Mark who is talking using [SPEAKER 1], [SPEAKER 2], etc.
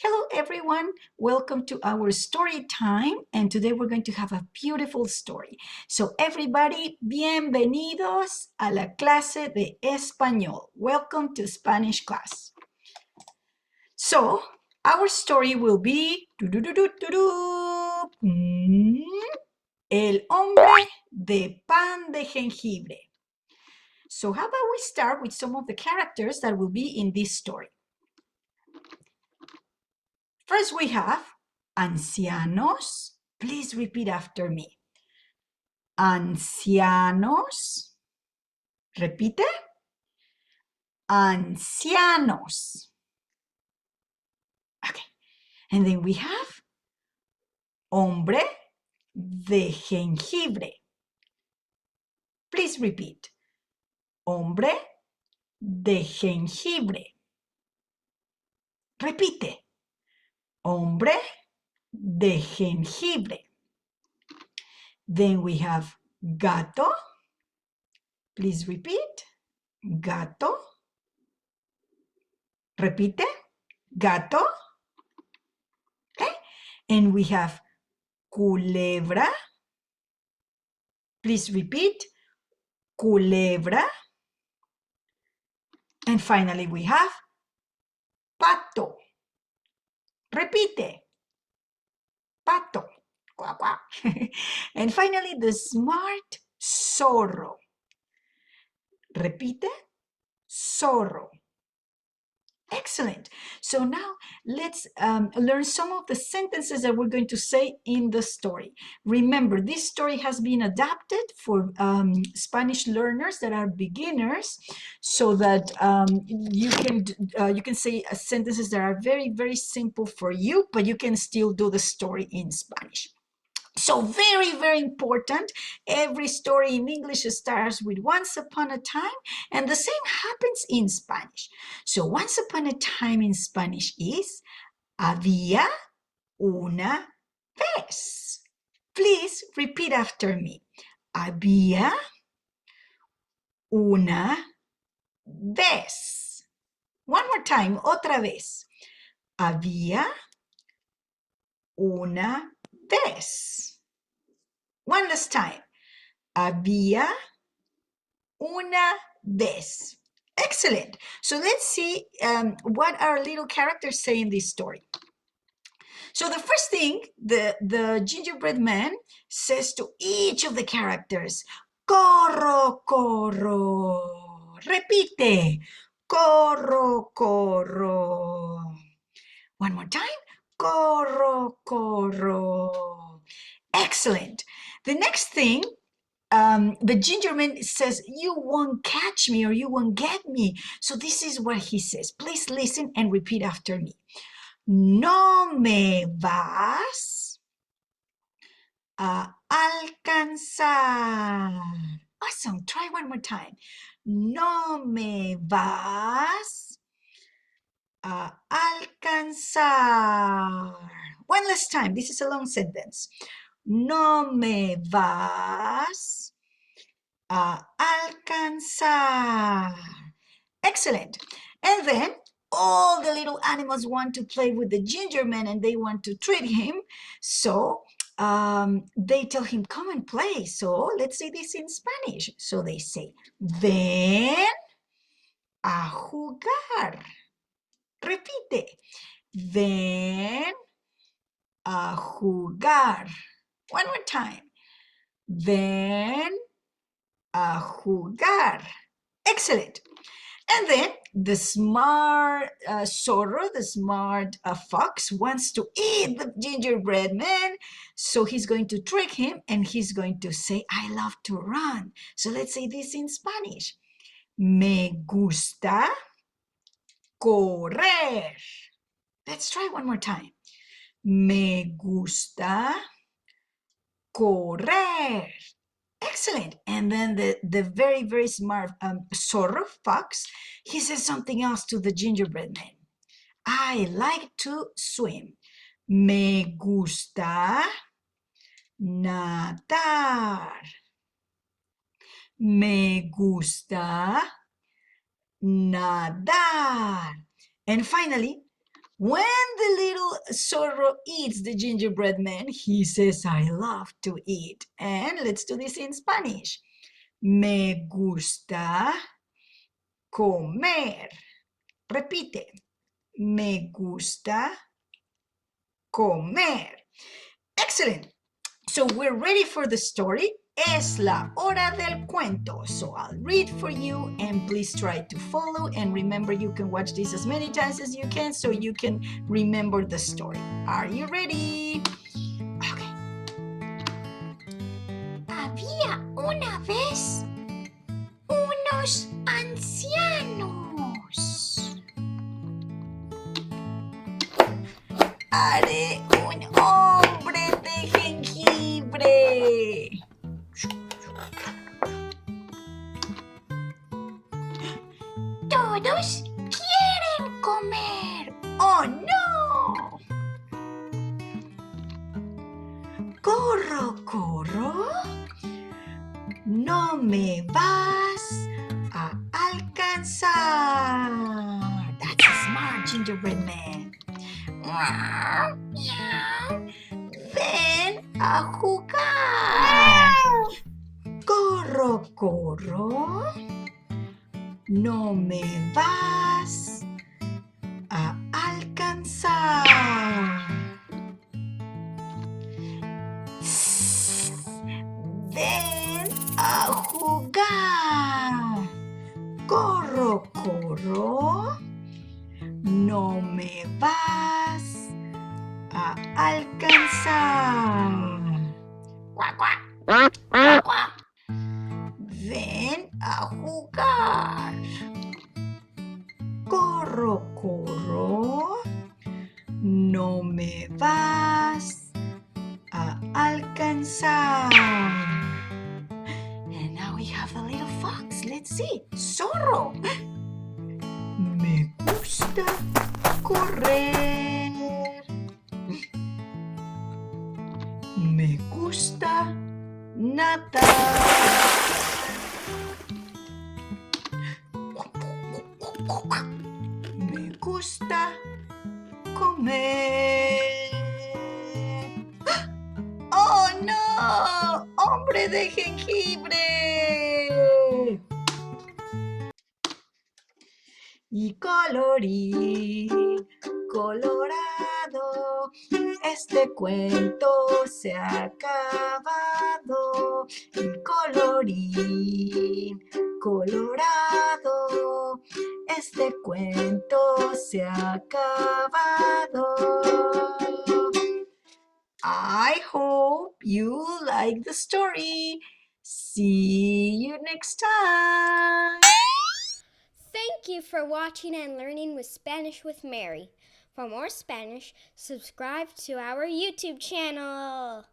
[SPEAKER 1] Hello everyone, welcome to our story time, and today we're going to have a beautiful story. So everybody, bienvenidos a la clase de español. Welcome to Spanish class. So our story will be El hombre de pan de jengibre. So how about we start with some of the characters that will be in this story. First we have Ancianos. Please repeat after me. Ancianos. Repite. Ancianos. Okay. And then we have Hombre de jengibre. Please repeat. Hombre de jengibre. Repite. Hombre de jengibre. Then we have Gato. Please repeat. Gato. Repite. Gato. Okay. And we have Culebra. Please repeat. Culebra. And finally we have Pato. Repite. Pato. Quack, quack. And finally the smart Zorro. Repite. Zorro. Excellent. So now let's learn some of the sentences that we're going to say in the story. Remember, this story has been adapted for Spanish learners that are beginners, so that you can say sentences that are very, very simple for you, but you can still do the story in Spanish. So very, very important. Every story in English starts with once upon a time, and the same happens in Spanish. So once upon a time in Spanish is había una vez. Please repeat after me. Había una vez. One more time, otra vez. Había una vez. One last time. Había una vez. Excellent. So let's see what our little characters say in this story. So the first thing, the gingerbread man says to each of the characters, corro, corro. Repite, corro, corro. One more time, corro, corro. Excellent. The next thing, the ginger man says, you won't catch me or you won't get me. So this is what he says. Please listen and repeat after me. No me vas a alcanzar. Awesome. Try one more time. No me vas a alcanzar. One last time. This is a long sentence. No me vas a alcanzar. Excellent. And then all the little animals want to play with the ginger man and they want to treat him. So they tell him, come and play. So let's say this in Spanish. So they say, ven a jugar. Repite. Ven a jugar. One more time. Ven a jugar. Excellent. And then the smart Zorro, the smart fox, wants to eat the gingerbread man. So he's going to trick him and he's going to say, I love to run. So let's say this in Spanish. Me gusta correr. Let's try one more time. Me gusta correr. Excellent. And then the very, very smart Zorro fox, he says something else to the gingerbread man. I like to swim. Me gusta nadar. Me gusta nadar. And finally, When the little Zorro eats the gingerbread man, he says, I love to eat. And let's do this in Spanish. Me gusta comer. Repite. Me gusta comer. Excellent. So we're ready for the story. Es la hora del cuento. So I'll read for you and please try to follow. And remember, you can watch this as many times as you can so you can remember the story. Are you ready? Okay. Había una vez unos ancianos. Haré un hombre de jengibre. Todos quieren comer. ¡Oh, no! Corro, corro. No me vas a alcanzar. That's a smart gingerbread man. Ven a jugar. Corro, corro. No me vas a alcanzar. Ven a jugar. Corro, corro. No me vas a alcanzar. Cuac, cuac. Cuac, cuac. Ven a jugar. Corro, corro. No me vas a alcanzar. And now we have the little fox. Let's see. Zorro. Me gusta correr. Me gusta nadar. Me gusta comer. ¡Oh, no! ¡Hombre de jengibre! Y colorîn colorado, este cuento se ha acabado. Y colorîn colorado, este cuento se ha acabado. I hope you like the story. See you next time.
[SPEAKER 2] Thank you for watching and learning with Spanish with Mary. For more Spanish, subscribe to our YouTube channel.